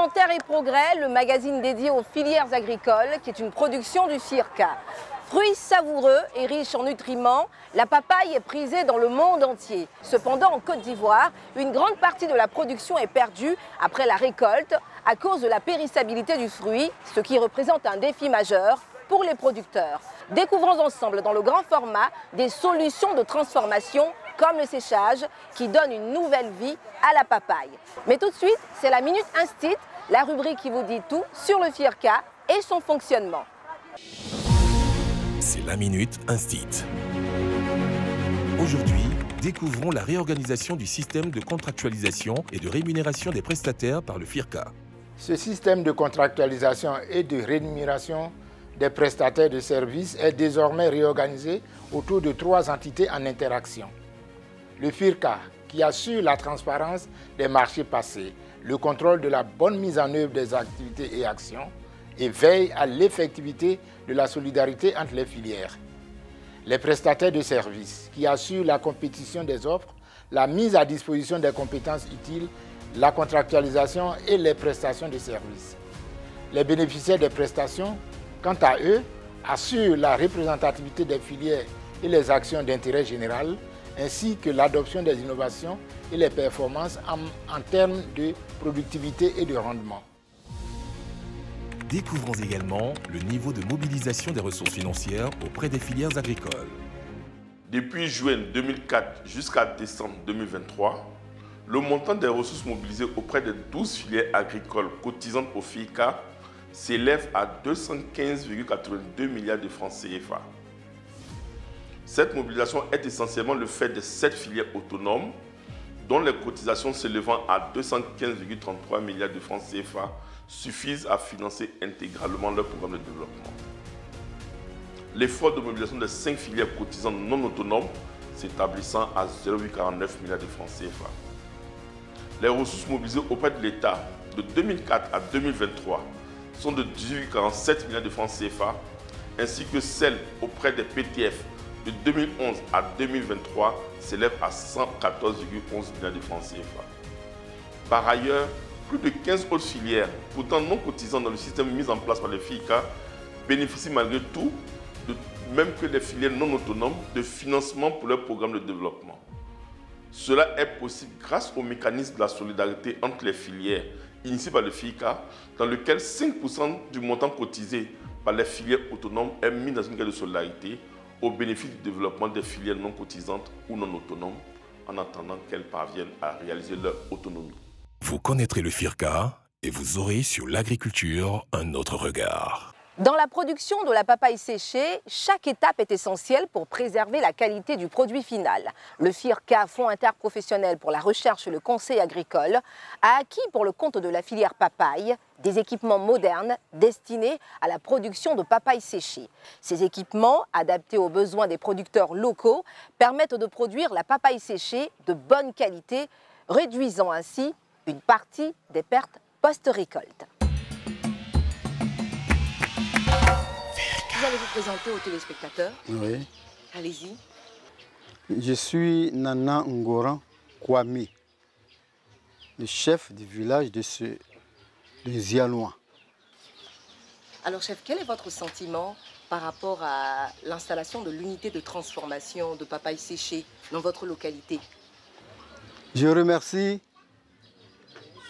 Terre et Progrès, le magazine dédié aux filières agricoles, qui est une production du FIRCA. Fruit savoureux et riche en nutriments, la papaye est prisée dans le monde entier. Cependant, en Côte d'Ivoire, une grande partie de la production est perdue après la récolte à cause de la périssabilité du fruit, ce qui représente un défi majeur pour les producteurs. Découvrons ensemble dans le grand format des solutions de transformation comme le séchage qui donne une nouvelle vie à la papaye. Mais tout de suite, c'est la Minute Instit, la rubrique qui vous dit tout sur le FIRCA et son fonctionnement. C'est la Minute Instit. Aujourd'hui, découvrons la réorganisation du système de contractualisation et de rémunération des prestataires par le FIRCA. Ce système de contractualisation et de rémunération des prestataires de services est désormais réorganisé autour de 3 entités en interaction. Le FIRCA, qui assure la transparence des marchés passés, le contrôle de la bonne mise en œuvre des activités et actions, et veille à l'effectivité de la solidarité entre les filières. Les prestataires de services, qui assurent la compétition des offres, la mise à disposition des compétences utiles, la contractualisation et les prestations de services. Les bénéficiaires des prestations, quant à eux, assurent la représentativité des filières et les actions d'intérêt général, ainsi que l'adoption des innovations et les performances en termes de productivité et de rendement. Découvrons également le niveau de mobilisation des ressources financières auprès des filières agricoles. Depuis juin 2004 jusqu'à décembre 2023, le montant des ressources mobilisées auprès des 12 filières agricoles cotisantes au FIRCA s'élève à 215,82 milliards de francs CFA. Cette mobilisation est essentiellement le fait de 7 filières autonomes dont les cotisations s'élevant à 215,33 milliards de francs CFA suffisent à financer intégralement leur programme de développement. L'effort de mobilisation des 5 filières cotisantes non autonomes s'établissant à 0,49 milliards de francs CFA. Les ressources mobilisées auprès de l'État de 2004 à 2023 sont de 18,47 milliards de francs CFA, ainsi que celles auprès des PTF de 2011 à 2023 s'élèvent à 114,11 milliards de francs CFA. Par ailleurs, plus de 15 autres filières, pourtant non cotisantes dans le système mis en place par le FIRCA, bénéficient malgré tout, même que les filières non autonomes, de financement pour leur programme de développement. Cela est possible grâce au mécanisme de la solidarité entre les filières initié par le FIRCA, dans lequel 5% du montant cotisé par les filières autonomes est mis dans une caisse de solidarité au bénéfice du développement des filières non cotisantes ou non autonomes, en attendant qu'elles parviennent à réaliser leur autonomie. Vous connaîtrez le FIRCA et vous aurez sur l'agriculture un autre regard. Dans la production de la papaye séchée, chaque étape est essentielle pour préserver la qualité du produit final. Le FIRCA, Fonds interprofessionnel pour la recherche et le conseil agricole, a acquis pour le compte de la filière papaye des équipements modernes destinés à la production de papaye séchée. Ces équipements, adaptés aux besoins des producteurs locaux, permettent de produire la papaye séchée de bonne qualité, réduisant ainsi une partie des pertes post-récolte. Vous allez vous présenter aux téléspectateurs? Oui. Allez-y. Je suis Nana Ngoran Kwame, le chef du village de Zialouan. Alors chef, quel est votre sentiment par rapport à l'installation de l'unité de transformation de papaye séchée dans votre localité? Je remercie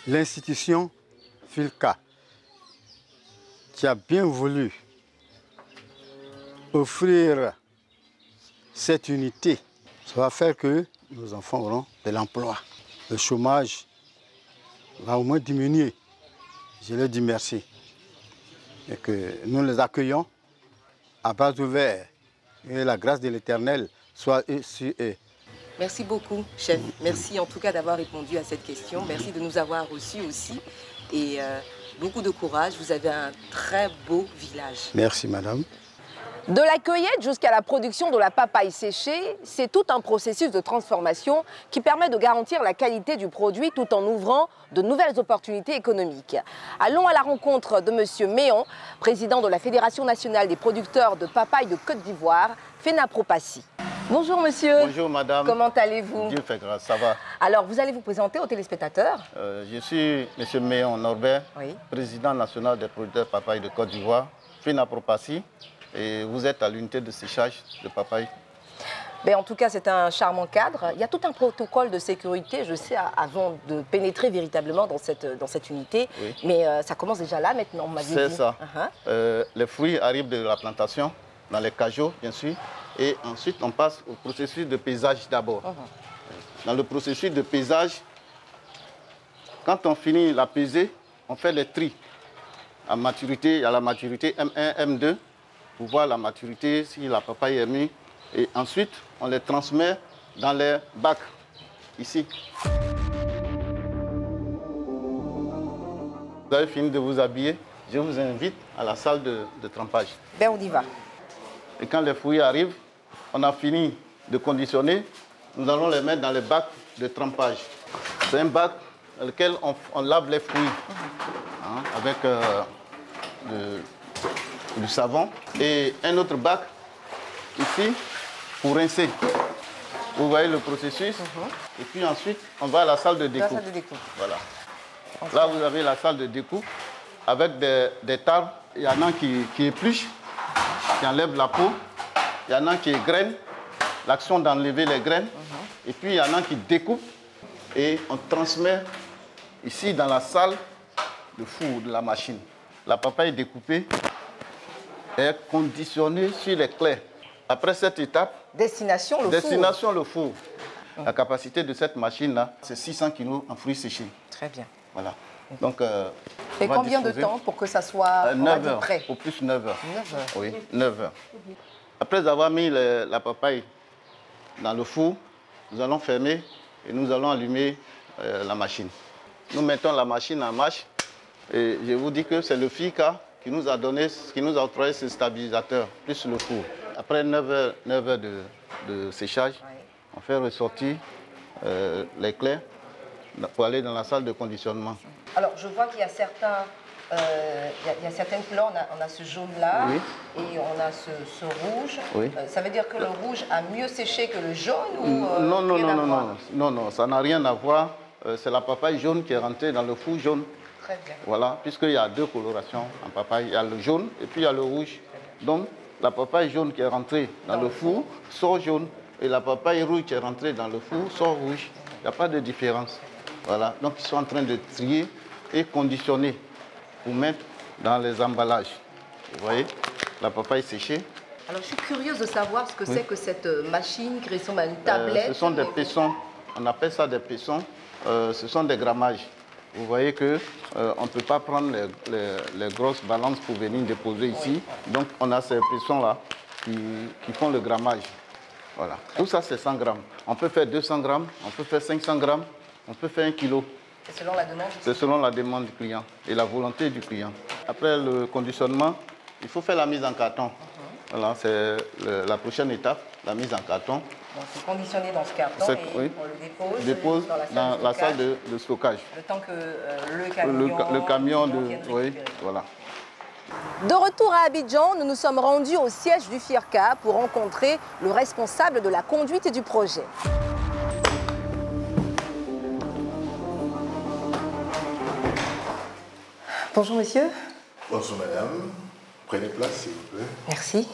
l'institution FIRCA qui a bien voulu offrir cette unité. Ça va faire que nos enfants auront de l'emploi. Le chômage va au moins diminuer. Je leur dis merci. Et que nous les accueillons à bras ouverts. Et la grâce de l'Éternel soit sur eux. Merci beaucoup, chef. Merci en tout cas d'avoir répondu à cette question. Merci de nous avoir reçus aussi. Et beaucoup de courage. Vous avez un très beau village. Merci, madame. De la cueillette jusqu'à la production de la papaye séchée, c'est tout un processus de transformation qui permet de garantir la qualité du produit tout en ouvrant de nouvelles opportunités économiques. Allons à la rencontre de M. Méon, président de la Fédération nationale des producteurs de papaye de Côte d'Ivoire, FENAPROPACI. Bonjour monsieur. Bonjour madame. Comment allez-vous? Dieu fait grâce, ça va. Alors, vous allez vous présenter aux téléspectateurs. Je suis M. Méon Norbert, Oui. président national des producteurs papaye de Côte d'Ivoire, Finapropassi, et vous êtes à l'unité de séchage de papaye. Ben, en tout cas, c'est un charmant cadre. Il y a tout un protocole de sécurité, je sais, avant de pénétrer véritablement dans cette unité. Oui. Mais ça commence déjà là maintenant, on m'a dit. C'est ça. Uh-huh. Les fruits arrivent de la plantation, dans les cajots, bien sûr, et ensuite on passe au processus de pesage d'abord. Dans le processus de pesage, quand on finit la pesée, on fait les tris. À maturité, il y a la maturité M1, M2, pour voir la maturité, si la papaye est mûre. Et ensuite, on les transmet dans les bacs, ici. Vous avez fini de vous habiller, je vous invite à la salle de trempage. Ben, on y va. Et quand les fruits arrivent, on a fini de conditionner, nous allons les mettre dans les bacs de trempage. C'est un bac dans lequel on lave les fruits avec du savon. Et un autre bac ici pour rincer. Vous voyez le processus. Et puis ensuite, on va à la salle de découpe. La salle de découpe. Voilà. Là, vous avez la salle de découpe avec des tables. Il y en a qui épluchent, qui enlèvent la peau. Il y en a qui égrènent, l'action d'enlever les graines. Et puis, il y en a qui découpent. Et on transmet ici dans la salle de four de la machine. La papaye découpée est conditionnée sur les clairs. Après cette étape, Destination le four. La capacité de cette machine-là, c'est 600 kg en fruits séchés. Très bien. Voilà. Donc, et combien de temps pour que ça soit 9 heures, prêt? au plus 9 heures. 9 heures. Oui, 9 heures. Après avoir mis la papaye dans le four, nous allons fermer et nous allons allumer la machine. Nous mettons la machine en marche et je vous dis que c'est le FICA qui nous a donné, qui nous a octroyé ce stabilisateur, plus le four. Après 9 heures de séchage, on fait ressortir les clairs pour aller dans la salle de conditionnement. Alors, je vois qu'il y a certains, il y a certaines couleurs. On a ce jaune-là, Oui. et on a ce rouge. Oui. Ça veut dire que le rouge a mieux séché que le jaune ou Non, ça n'a rien à voir. C'est la papaye jaune qui est rentrée dans le four jaune. Très bien. Voilà, puisqu'il y a deux colorations en papaye. Il y a le jaune et puis il y a le rouge. Donc, la papaye jaune qui est rentrée dans le four sort jaune. Et la papaye rouge qui est rentrée dans le four sort rouge. Il n'y a pas de différence. Voilà, donc ils sont en train de trier et conditionner pour mettre dans les emballages. Vous voyez, la papaye séchée. Alors, je suis curieuse de savoir ce que c'est que cette machine qui ressemble à une tablette. Ce sont des pessons. On appelle ça des pessons. Ce sont des grammages. Vous voyez qu'on ne peut pas prendre les grosses balances pour venir déposer ici. Donc, on a ces pessons-là qui font le grammage. Voilà. Tout ça, c'est 100 grammes. On peut faire 200 grammes, on peut faire 500 grammes, on peut faire 1 kilo. C'est selon la demande. C'est selon la demande du client et la volonté du client. Après le conditionnement, il faut faire la mise en carton. Voilà, c'est la prochaine étape, la mise en carton. C'est conditionné dans ce carton et oui. on le dépose dans la salle de stockage. Le temps que le camion oui, voilà. De retour à Abidjan, nous nous sommes rendus au siège du FIRCA pour rencontrer le responsable de la conduite et du projet. Bonjour monsieur. Bonjour madame. Prenez place s'il vous plaît. Merci.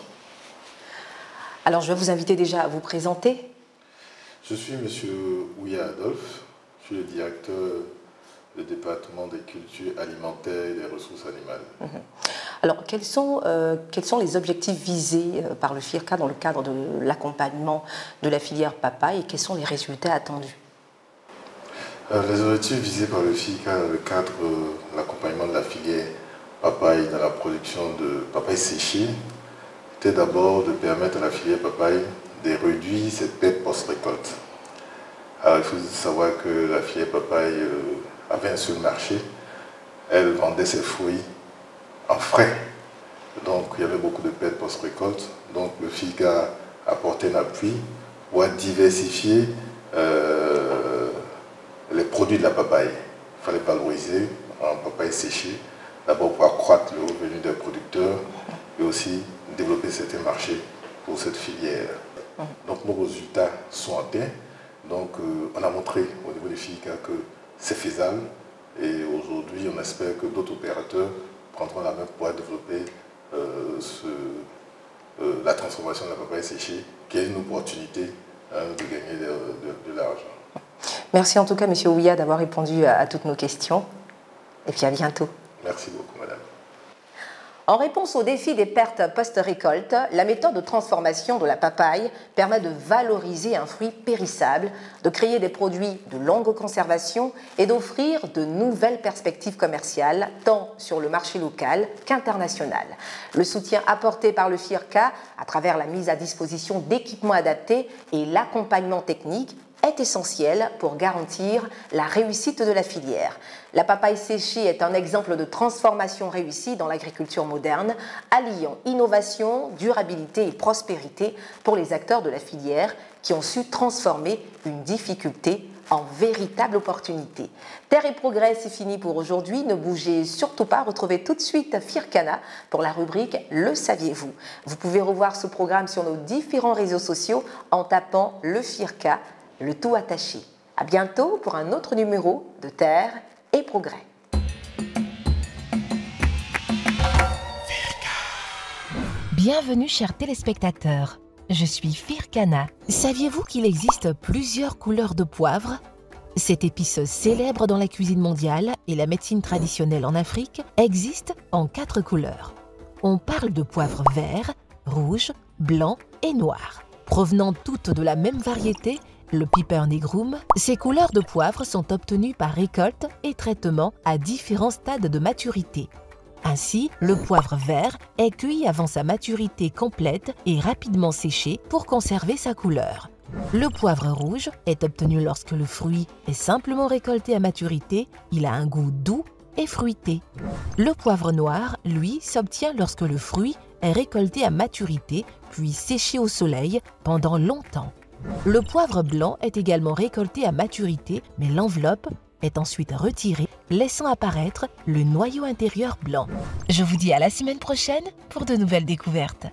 Alors je vais vous inviter déjà à vous présenter. Je suis monsieur Ouya Adolphe. Je suis le directeur du département des cultures alimentaires et des ressources animales. Alors quels sont les objectifs visés par le FIRCA dans le cadre de l'accompagnement de la filière papaye et quels sont les résultats attendus? Les objectifs visés par le FIRCA dans le cadre de l'accompagnement de la filière papaye dans la production de papaye séchée était d'abord de permettre à la filière papaye de réduire ses pertes post-récolte. Alors il faut savoir que la filière papaye avait un seul marché, elle vendait ses fruits en frais, donc il y avait beaucoup de pertes post-récolte, donc le FIRCA a apporté un appui pour diversifier les produits de la papaye. Il fallait valoriser en papaye séchée, d'abord pour accroître le revenu des producteurs et aussi développer certains marchés pour cette filière. Donc nos résultats sont atteints. Donc on a montré au niveau des FICA que c'est faisable. Et aujourd'hui, on espère que d'autres opérateurs prendront la main pour développer la transformation de la papaye séchée, qui est une opportunité de gagner de l'argent. Merci en tout cas, M. Ouya, d'avoir répondu à toutes nos questions. Et puis à bientôt. Merci beaucoup, madame. En réponse au défi des pertes post-récolte, la méthode de transformation de la papaye permet de valoriser un fruit périssable, de créer des produits de longue conservation et d'offrir de nouvelles perspectives commerciales, tant sur le marché local qu'international. Le soutien apporté par le FIRCA, à travers la mise à disposition d'équipements adaptés et l'accompagnement technique, est essentiel pour garantir la réussite de la filière. La papaye séchée est un exemple de transformation réussie dans l'agriculture moderne, alliant innovation, durabilité et prospérité pour les acteurs de la filière qui ont su transformer une difficulté en véritable opportunité. Terre et Progrès, c'est fini pour aujourd'hui. Ne bougez surtout pas. Retrouvez tout de suite Firkana pour la rubrique Le saviez-vous. Vous pouvez revoir ce programme sur nos différents réseaux sociaux en tapant le Firka, le tout attaché. À bientôt pour un autre numéro de Terre et Progrès. Bienvenue chers téléspectateurs, je suis Firkana. Saviez-vous qu'il existe plusieurs couleurs de poivre? Cette épice célèbre dans la cuisine mondiale et la médecine traditionnelle en Afrique existe en 4 couleurs. On parle de poivre vert, rouge, blanc et noir. Provenant toutes de la même variété, le Piper nigrum, ces couleurs de poivre sont obtenues par récolte et traitement à différents stades de maturité. Ainsi, le poivre vert est cueilli avant sa maturité complète et rapidement séché pour conserver sa couleur. Le poivre rouge est obtenu lorsque le fruit est simplement récolté à maturité, il a un goût doux et fruité. Le poivre noir, lui, s'obtient lorsque le fruit est récolté à maturité puis séché au soleil pendant longtemps. Le poivre blanc est également récolté à maturité, mais l'enveloppe est ensuite retirée, laissant apparaître le noyau intérieur blanc. Je vous dis à la semaine prochaine pour de nouvelles découvertes.